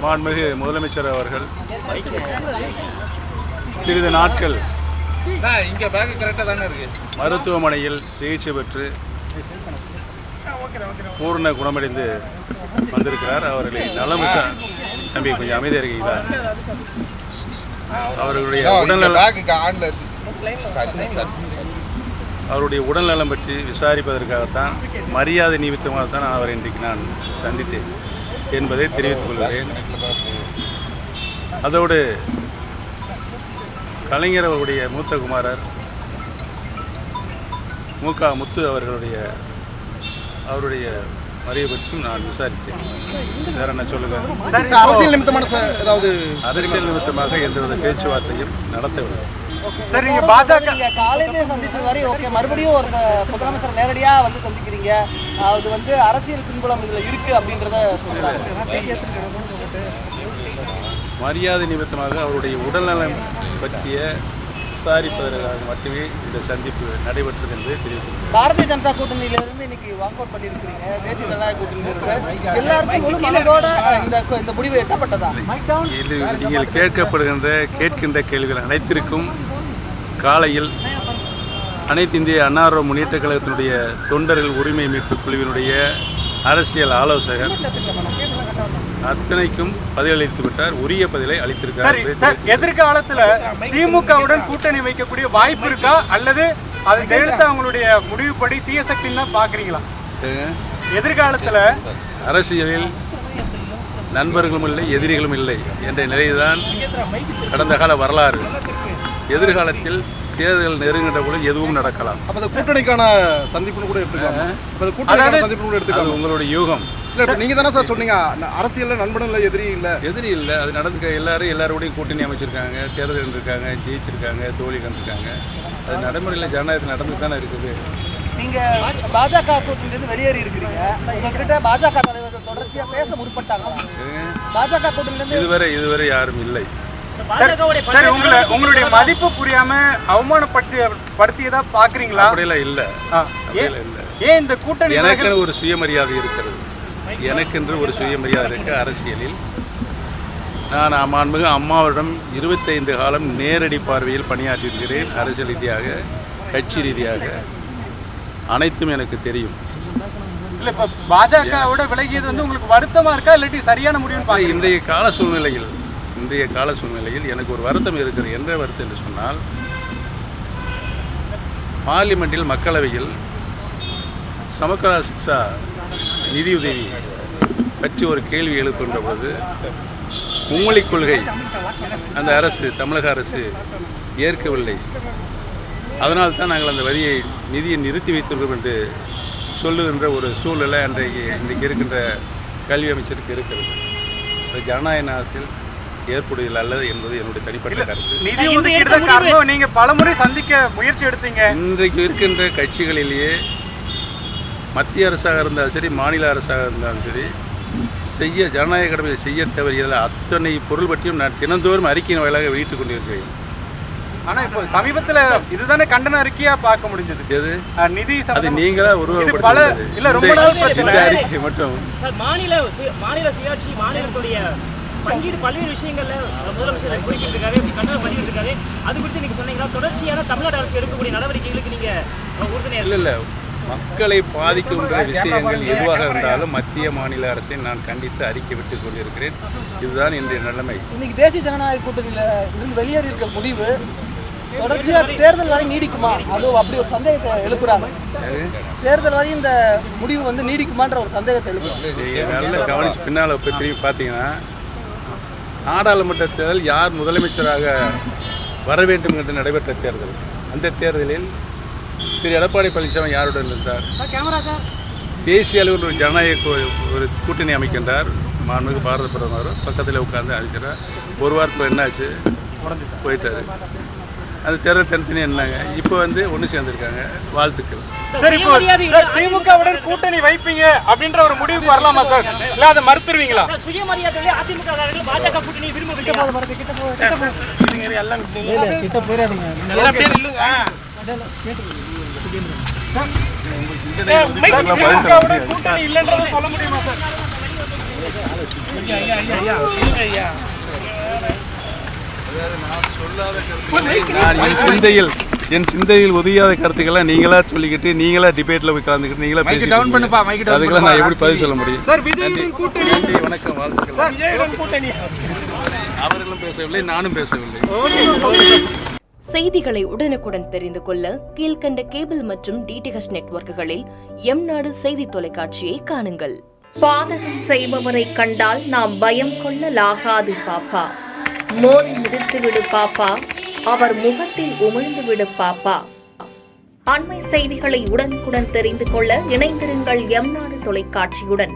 மாண்புமிகு முதலமைச்சர் அவர்கள் சிறிது நாட்கள் மருத்துவமனையில் சிகிச்சை பெற்று பூர்ண குணமடைந்து வந்திருக்கிறார். அவர்களை நலம் தம்பி கொஞ்சம் அமைதியாக இருக்கீங்களா? அவருடைய உடல்நலம் பற்றி விசாரிப்பதற்காகத்தான் மரியாதை நிமித்தமாகத்தான் அவரை இன்றைக்கு நான் சந்தித்தேன் என்பதை தெரிவித்துக் கொள்கிறேன். அதோடு கலைஞர் அவருடைய மூத்த குமாரர் முக முத்து அவருடைய மறைவை பற்றியும் நான் விசாரித்தேன். வேற என்ன சொல்லுங்க? அரசியல் நிமித்தமான ஏதாவது அரசியல் நிமித்தமாக எந்தவித பேச்சுவார்த்தையும் நடத்தவில்லை. சரி, நீங்க பாஜக காலையிலே சந்திச்சது வரை ஓகே, மறுபடியும் ஒரு முதலமைச்சர் நேரடியா வந்து சந்திக்கிறீங்க, அது வந்து அரசியல் பின்புலம் இதுல இருக்கு அப்படின்றத சொல்றாங்க. மரியாதை நிமித்தமாக அவருடைய உடல்நலம் பற்றிய விசாரிப்பதற்காக மட்டுமே இந்த சந்திப்பு நடைபெற்றது என்று தெரிவித்துள்ளது. பாரதிய ஜனதா கூட்டணியிலிருந்து இன்னைக்கு வாக் அவுட் பண்ணியிருக்கிறீங்க. தேசிய ஜனநாயக கூட்டணியிலிருந்து எல்லாருக்கும் முழு மனதோட இந்த முடிவு எட்டப்பட்டதா? இது நீங்கள் கேட்கின்ற கேள்விகள் அனைத்திற்கும் காலையில் அனைத்து இந்திய அண்ணா முன்னேற்ற கழகத்தினுடைய தொண்டர்கள் உரிமை மீட்பு குழுவினுடைய அரசியல் ஆலோசகர் அத்தனைக்கும் பதிலளித்து விட்டார். உரிய பதிலை அளித்திருக்கார். எதிர்காலத்தில் திமுகவுடன் கூட்டணி வைக்கக்கூடிய வாய்ப்பு இருக்கா, அல்லது அதை ஜெயலலிதா அவங்களுடைய முடிவுப்படி தீய சக்தின்னு தான் பார்க்குறீங்களா? எதிர்காலத்தில் அரசியலில் நண்பர்களும் இல்லை எதிரிகளும் இல்லை என்ற நிலைதான் கடந்த கால வரலாறு. எதிர்காலத்தில் தேர்தல் நெருங்கின்ற போது எதுவும் நடக்கலாம். அப்போ கூட்டணிக்கான சந்திப்புன்னு கூட எடுத்துக்கலாம். உங்களுடைய யூகம். இல்லை, நீங்கள் தானே சார் சொன்னீங்க அரசியலில் நண்பனும் இல்லை எதிரி இல்லை. அது நடந்துக்க எல்லாரோடையும் கூட்டணி அமைச்சிருக்காங்க, தேர்தல் இருக்காங்க, ஜெயிச்சிருக்காங்க, தோல்வி கண்டிருக்காங்க. அது நடைமுறையில் ஜனநாயகத்தில் நடந்து தானே இருக்குது. நீங்கள் பாஜக கூட்டணியிலிருந்து வெளியேறி இருக்கிறீங்க. உங்ககிட்ட பாஜக தலைவர்கள் தொடர்ச்சியாக பேச முற்பட்டாங்க. பாஜக கூட்டணியிலிருந்து இதுவரை யாரும் இல்லை. சரி, உங்களுடைய மதிப்பு புரியாம அவமானப்படுத்தியதா பாக்குறீங்களா? அப்படியெல்லாம் இல்லை. ஏன் இந்த கூட்டணி? எனக்கு ஒரு சுயமரியாதை இருக்கிறது. எனக்கென்று ஒரு சுயமரியாதை இருக்கு. அரசியலில் நான் மாண்புமிகு அம்மாவிடம் 25 காலம் நேரடி பார்வையில் பணியாற்றியிருக்கிறேன். அரசியல் ரீதியாக, கட்சி ரீதியாக அனைத்தும் எனக்கு தெரியும். இல்லை, இப்போ பாஜகவோட விலகியது வந்து உங்களுக்கு வருத்தமா இருக்கா, இல்லாட்டி சரியான முடிவு? இன்றைய கால சூழ்நிலையில் எனக்கு ஒரு வருத்தம் இருக்கிறது. என்ற வருத்தம் என்று சொன்னால், பார்லிமெண்டில் மக்களவையில் சமக்கரா சிக்ஷா நிதியுதவி பற்றி ஒரு கேள்வி எழுப்புகின்ற போது மும்மொழிக் கொள்கை அந்த அரசு, தமிழக அரசு ஏற்கவில்லை. அதனால் தான் நாங்கள் அந்த நிதியை நிறுத்தி வைத்திருக்கிறோம் என்று சொல்லுகின்ற ஒரு சூழ்நிலை இன்றைக்கு இருக்கின்ற கல்வி அமைச்சருக்கு இருக்கிறது. அது ஜனநாயக நாட்டில் ஏற்புடையது அல்லது என்பது என்னுடைய தனிப்பட்ட கருத்து. நிதி ஒதுக்கீடு காரணம் நீங்க பலமுறை சந்திக்க முயற்சி எடுத்தீங்க. இன்றைக்கு இருக்கின்ற கட்சிகளிலேயே மத்திய அரசாக இருந்தாலும் சரி, மாநில அரசாக இருந்தாலும் சரி, ஜனநாயக கடமையை செய்ய தவறியதில் அத்தனை பொருள் பற்றியும் நான் தினந்தோறும் அறிக்கையின் வாயிலாக வெளியிட்டுக் கொண்டிருக்கிறேன். ஆனால் இப்போ சமீபத்தில் இதுதானே கண்டன அறிக்கையாக பார்க்க முடிஞ்சது. எது நிதி? அது நீங்களா உருவப்படுத்துறது இல்லை, ரொம்ப நாள் பிரச்சனை. அறிக்கை மட்டும் மாநில சுயாட்சி, மாநிலத்துடைய பங்கீடு பல்வேறு விஷயங்கள்ல முதலமைச்சர் குறிப்பிட்டிருக்காரு, கண்டனம் பண்ணிட்டு. அது குறித்து நீங்க சொன்னீங்களா? தொடர்ச்சியான தமிழ்நாடு அரசு எடுக்கக்கூடிய நடவடிக்கைகளுக்கு நீங்க உறுதுணையா? இல்லை, மக்களை பாதிக்கின்ற விஷயங்கள் எதுவாக இருந்தாலும் மத்திய மாநில அரசை நான் கண்டித்து அறிக்கை விட்டுக் கொண்டிருக்கிறேன். இதுதான் இன்றைய நிலைமை. இன்னைக்கு தேசிய ஜனநாயக கூட்டணியில இருந்து வெளியேறி இருக்க முடிவு தொடர்ச்சியாக தேர்தல் வரை நீடிக்குமா? அதுவும் அப்படி ஒரு சந்தேகத்தை எழுப்புறாங்க. தேர்தல் வரை இந்த முடிவு வந்து நீடிக்குமான்ற ஒரு சந்தேகத்தை எழுப்புறாங்க. நல்ல கவனிச்சு பின்னால் திரும்பி பார்த்தீங்கன்னா, நாடாளுமன்ற தேர்தல் யார் முதலமைச்சராக வர வேண்டும் என்று நடைபெற்ற தேர்தல், அந்த தேர்தலில் திரு எடப்பாடி பழனிசாமி யாருடன் இருந்தார்? தேசிய அளவில் ஒரு ஜனநாயக ஒரு கூட்டணி அமைக்கின்றார். மாண்புமிகு பாரத பிரதமர் பக்கத்தில் உட்கார்ந்து அழைக்கிறார். ஒரு வாரத்தில் என்னாச்சு? போயிட்டாரு. அந்த தேர்தல் தனித்தனி என்னங்க இப்போ ஒன்று சேர்ந்துருக்காங்க. வாழ்த்துக்கள். சரி, இப்போ திமுகவுடன் கூட்டணி வைப்பீங்க அப்படின்ற ஒரு முடிவுக்கு வரலாமா சார்? இல்லை, அதை மறுத்துருவீங்களா? சுயமரியாதையிலே அதிமுக பாஜக கூட்டணி கூட்டணி இல்லைன்றதை சொல்ல முடியுமா சார்? நான் சொல்லாத கருத்துக்களை நான் என் சிந்தையில் உதயாத கருத்துக்களை நீங்களா சொல்லிக்கிட்டு நீங்களா டிபேட்ல போய் கலந்துக்கிட்டு நீங்களா பேசிட்டு அதுக்கெல்லாம் நான் எப்படி பதில் சொல்ல முடியும்? நன்றி, வணக்கம், வாழ்த்துக்கள். அவர்களும் பேசவில்லை, நானும் பேசவில்லை. செய்திகளை உடனுக்குடன் தெரிந்து கொள்ள கீழ்கண்ட கேபிள் மற்றும் டிடிஎச் நெட்வொர்க்குகளில் எம்நாடு செய்தி தொலைக்காட்சியை காணுங்கள். பாதகம் செய்பவரை கண்டால் நாம் பயம் கொள்ளலாகாது பாப்பா. மோதி மிதித்து விடு பாப்பா, அவர் முகத்தில் உமிழ்ந்து விடு பாப்பா. அண்மை செய்திகளை உடனுக்குடன் தெரிந்து கொள்ள இணைந்திருங்கள் எம்நாடு தொலைக்காட்சியுடன்.